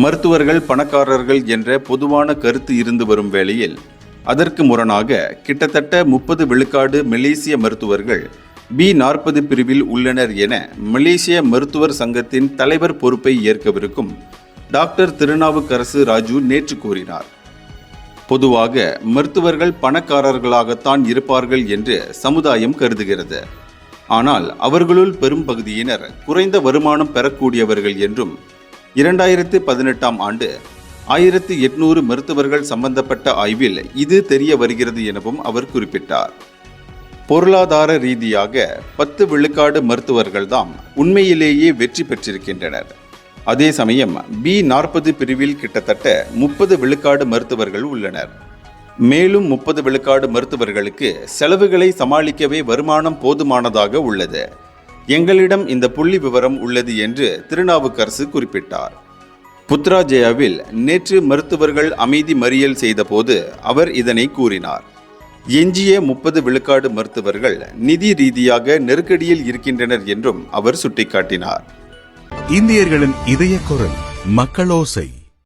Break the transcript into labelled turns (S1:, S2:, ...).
S1: மருத்துவர்கள் பணக்காரர்கள் என்ற பொதுவான கருத்து இருந்து வரும் வேளையில் அதற்கு முரணாக கிட்டத்தட்ட 30 விழுக்காடு மலேசிய மருத்துவர்கள் B40 பிரிவில் உள்ளனர் என மலேசிய மருத்துவர் சங்கத்தின் தலைவர் பொறுப்பை ஏற்கவிருக்கும் டாக்டர் திருநாவுக்கரசு ராஜு நேற்று கூறினார். பொதுவாக மருத்துவர்கள் பணக்காரர்களாகத்தான் இருப்பார்கள் என்று சமுதாயம் கருதுகிறது. ஆனால் அவர்களுள் பெரும் பகுதியினர் குறைந்த வருமானம் பெறக்கூடியவர்கள் என்றும் 2018ஆம் ஆண்டு 1800 மருத்துவர்கள் சம்பந்தப்பட்ட ஆய்வில் இது தெரிய வருகிறது எனவும் அவர் குறிப்பிட்டார். பொருளாதார ரீதியாக 10 விழுக்காடு மருத்துவர்கள்தான் உண்மையிலேயே வெற்றி பெற்றிருக்கின்றனர். அதே சமயம் B40 பிரிவில் கிட்டத்தட்ட 30 விழுக்காடு மருத்துவர்கள் உள்ளனர். மேலும் 30 விழுக்காடு மருத்துவர்களுக்கு செலவுகளை சமாளிக்கவே வருமானம் போதுமானதாக உள்ளது. எங்களிடம் இந்த புள்ளி விவரம் உள்ளது என்று திருநாவுக்கரசு குறிப்பிட்டார். புத்ராஜயாவில் நேற்று மருத்துவர்கள் அமைதி மறியல் செய்தபோது அவர் இதனை கூறினார். எஞ்சிய 30 விழுக்காடு மருத்துவர்கள் நிதி ரீதியாக நெருக்கடியில் இருக்கின்றனர் என்றும் அவர் சுட்டிக்காட்டினார்.
S2: இந்தியர்களின் இதய குரல் மக்களோசை.